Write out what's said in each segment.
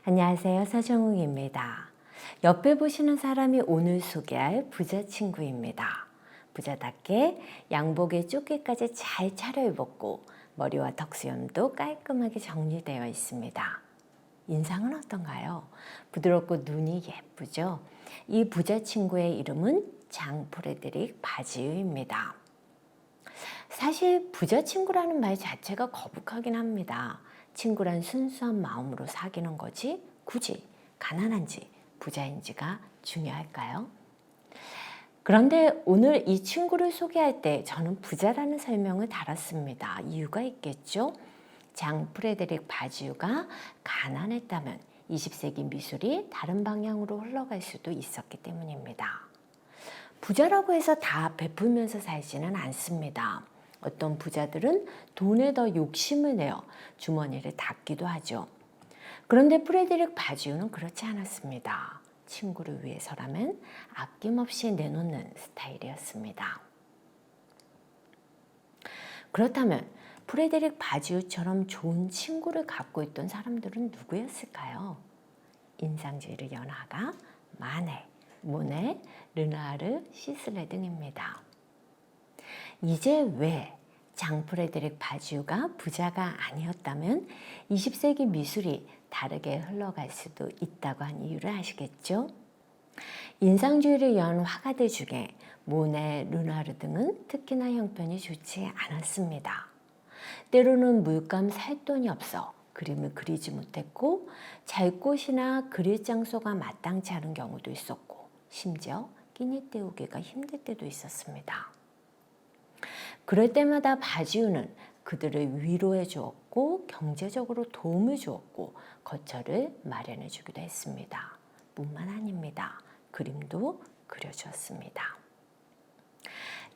안녕하세요. 서정욱입니다. 옆에 보시는 사람이 오늘 소개할 부자 친구입니다. 부자답게 양복에 조끼까지 잘 차려입었고 머리와 턱수염도 깔끔하게 정리되어 있습니다. 인상은 어떤가요? 부드럽고 눈이 예쁘죠? 이 부자 친구의 이름은 장 프레드릭 바지유입니다. 사실 부자 친구라는 말 자체가 거북하긴 합니다. 친구란 순수한 마음으로 사귀는 거지 굳이 가난한지 부자인지가 중요할까요? 그런데 오늘 이 친구를 소개할 때 저는 부자라는 설명을 달았습니다. 이유가 있겠죠? 장 프레드릭 바지유가 가난했다면 20세기 미술이 다른 방향으로 흘러갈 수도 있었기 때문입니다. 부자라고 해서 다 베풀면서 살지는 않습니다. 어떤 부자들은 돈에 더 욕심을 내어 주머니를 닫기도 하죠. 그런데 프레드릭 바지유는 그렇지 않았습니다. 친구를 위해서라면 아낌없이 내놓는 스타일이었습니다. 그렇다면 프레드릭 바지유처럼 좋은 친구를 갖고 있던 사람들은 누구였을까요? 인상주의를 연화가 마네, 모네, 르누아르, 시슬레 등입니다. 이제 왜 장 프레드릭 바지유가 부자가 아니었다면 20세기 미술이 다르게 흘러갈 수도 있다고 한 이유를 아시겠죠? 인상주의를 연 화가들 중에 모네, 르누아르 등은 특히나 형편이 좋지 않았습니다. 때로는 물감 살 돈이 없어 그림을 그리지 못했고 잘 곳이나 그릴 장소가 마땅치 않은 경우도 있었고 심지어 끼니 때우기가 힘들 때도 있었습니다. 그럴 때마다 바지유는 그들을 위로해 주었고 경제적으로 도움을 주었고 거처를 마련해 주기도 했습니다. 뿐만 아닙니다. 그림도 그려주었습니다.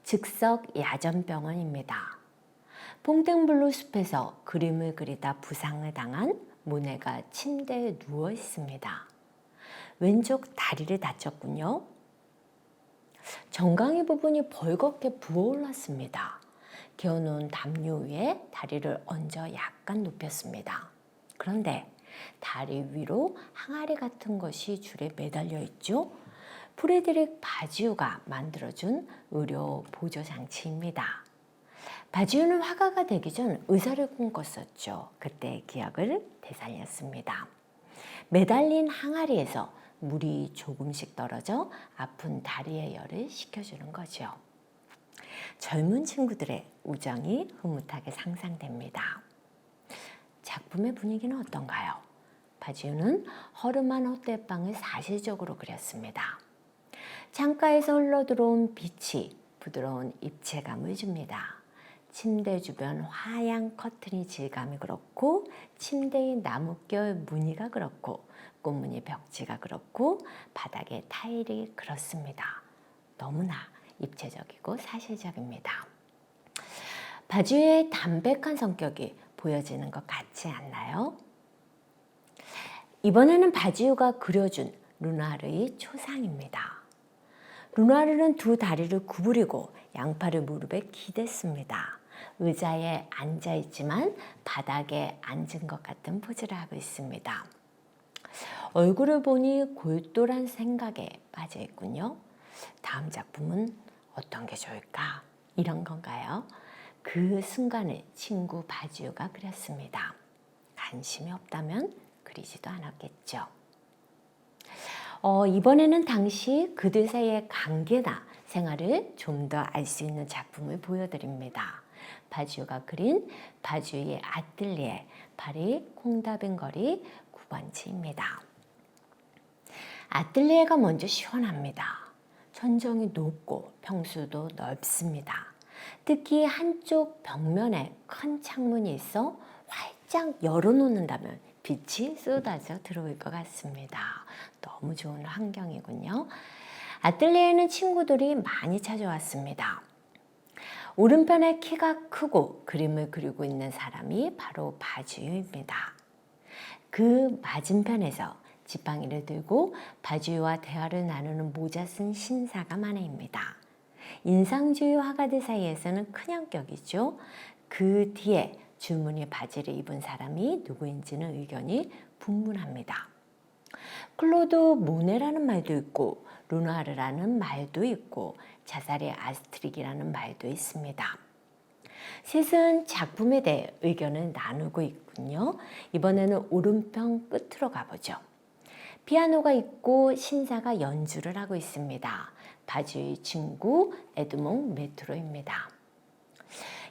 즉석 야전병원입니다. 퐁땡블루 숲에서 그림을 그리다 부상을 당한 모네가 침대에 누워 있습니다. 왼쪽 다리를 다쳤군요. 정강이 부분이 벌겋게 부어올랐습니다. 개어놓은 담요 위에 다리를 얹어 약간 눕혔습니다. 그런데 다리 위로 항아리 같은 것이 줄에 매달려 있죠. 프레드릭 바지유가 만들어준 의료 보조 장치입니다. 바지유는 화가가 되기 전 의사를 꿈꿨었죠. 그때의 기억을 되살렸습니다. 매달린 항아리에서 물이 조금씩 떨어져 아픈 다리의 열을 식혀주는 거죠. 젊은 친구들의 우정이 흐뭇하게 상상됩니다. 작품의 분위기는 어떤가요? 바지유는 허름한 헛되방을 사실적으로 그렸습니다. 창가에서 흘러들어온 빛이 부드러운 입체감을 줍니다. 침대 주변 화양 커튼이 질감이 그렇고 침대의 나뭇결 무늬가 그렇고 꽃무늬 벽지가 그렇고 바닥의 타일이 그렇습니다. 너무나 입체적이고 사실적입니다. 바지유의 담백한 성격이 보여지는 것 같지 않나요? 이번에는 바지유가 그려준 르누아르의 초상입니다. 르누아르는 두 다리를 구부리고 양팔을 무릎에 기댔습니다. 의자에 앉아있지만 바닥에 앉은 것 같은 포즈를 하고 있습니다. 얼굴을 보니 골똘한 생각에 빠져있군요. 다음 작품은 어떤 게 좋을까? 이런 건가요? 그 순간을 친구 바지유가 그렸습니다. 관심이 없다면 그리지도 않았겠죠. 이번에는 당시 그들 사이의 관계나 생활을 좀 더 알 수 있는 작품을 보여드립니다. 바지유가 그린 바지유의 아뜰리에 파리 콩다빈 거리 9번지입니다. 아뜰리에가 먼저 시원합니다. 천정이 높고 평수도 넓습니다. 특히 한쪽 벽면에 큰 창문이 있어 활짝 열어놓는다면 빛이 쏟아져 들어올 것 같습니다. 너무 좋은 환경이군요. 아뜰리에는 친구들이 많이 찾아왔습니다. 오른편에 키가 크고 그림을 그리고 있는 사람이 바로 바지유입니다. 그 맞은편에서 지팡이를 들고 바지유와 대화를 나누는 모자 쓴 신사가 마네입니다. 인상주의 화가들 사이에서는 큰 형격이죠. 그 뒤에 줄무늬 바지를 입은 사람이 누구인지는 의견이 분분합니다. 클로드 모네라는 말도 있고 르누아르라는 말도 있고 자사리 아스트릭이라는 말도 있습니다. 셋은 작품에 대해 의견을 나누고 있군요. 이번에는 오른편 끝으로 가보죠. 피아노가 있고 신사가 연주를 하고 있습니다. 바주의 친구 에드몽 메트로입니다.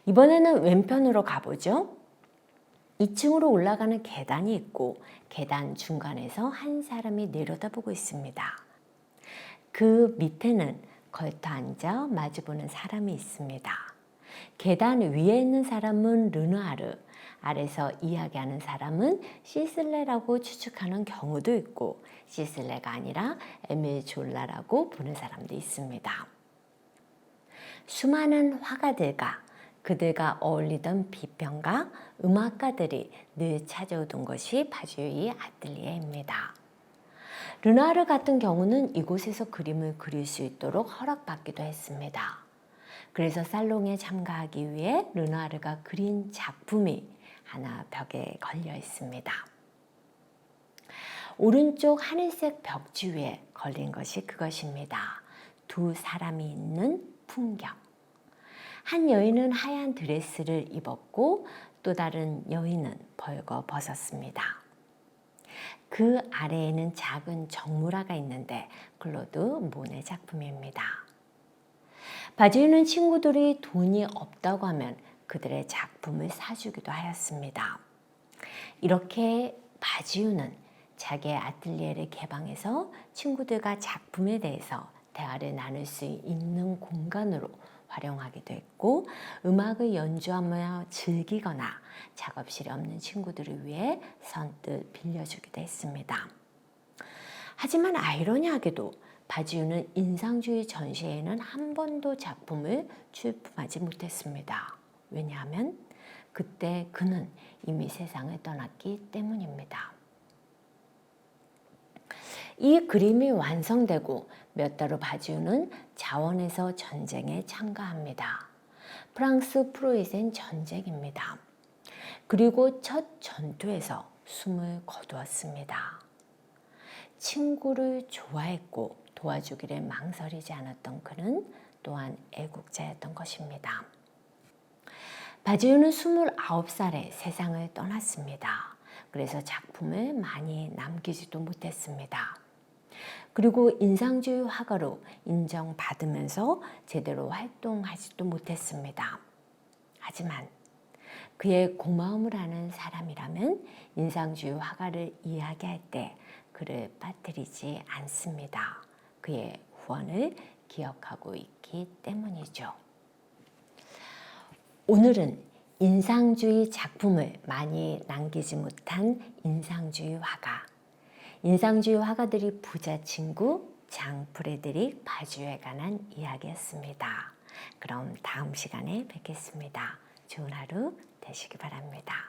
이번에는 왼편으로 가보죠. 2층으로 올라가는 계단이 있고 계단 중간에서 한 사람이 내려다보고 있습니다. 그 밑에는 걸터 앉아 마주보는 사람이 있습니다. 계단 위에 있는 사람은 르누아르, 아래서 이야기하는 사람은 시슬레라고 추측하는 경우도 있고 시슬레가 아니라 에밀 졸라라고 보는 사람도 있습니다. 수많은 화가들과 그들과 어울리던 비평가, 음악가들이 늘 찾아오던 것이 바주의 아틀리에입니다. 르누아르 같은 경우는 이곳에서 그림을 그릴 수 있도록 허락받기도 했습니다. 그래서 살롱에 참가하기 위해 르누아르가 그린 작품이 하나 벽에 걸려 있습니다. 오른쪽 하늘색 벽지 위에 걸린 것이 그것입니다. 두 사람이 있는 풍경. 한 여인은 하얀 드레스를 입었고 또 다른 여인은 벌거 벗었습니다. 그 아래에는 작은 정물화가 있는데 클로드 모네 작품입니다. 바주이는 친구들이 돈이 없다고 하면 그들의 작품을 사주기도 하였습니다. 이렇게 바주이는 자기의 아틀리에를 개방해서 친구들과 작품에 대해서 대화를 나눌 수 있는 공간으로 활용하기도 했고 음악을 연주하며 즐기거나 작업실이 없는 친구들을 위해 선뜻 빌려주기도 했습니다. 하지만 아이러니하게도 바주이는 인상주의 전시회에는 한 번도 작품을 출품하지 못했습니다. 왜냐하면 그때 그는 이미 세상을 떠났기 때문입니다. 이 그림이 완성되고 몇 달 후 바주이는 자원에서 전쟁에 참가합니다. 프랑스 프로이센 전쟁입니다. 그리고 첫 전투에서 숨을 거두었습니다. 친구를 좋아했고 도와주기를 망설이지 않았던 그는 또한 애국자였던 것입니다. 바주이는 29살에 세상을 떠났습니다. 그래서 작품을 많이 남기지도 못했습니다. 그리고 인상주의 화가로 인정받으면서 제대로 활동하지도 못했습니다. 하지만 그의 고마움을 아는 사람이라면 인상주의 화가를 이야기할 때 그를 빠뜨리지 않습니다. 그의 후원을 기억하고 있기 때문이죠. 오늘은 인상주의 작품을 많이 남기지 못한 인상주의 화가, 인상주의 화가들이 부자 친구 장 프레드릭 바주이에 관한 이야기였습니다. 그럼 다음 시간에 뵙겠습니다. 좋은 하루 되시기 바랍니다.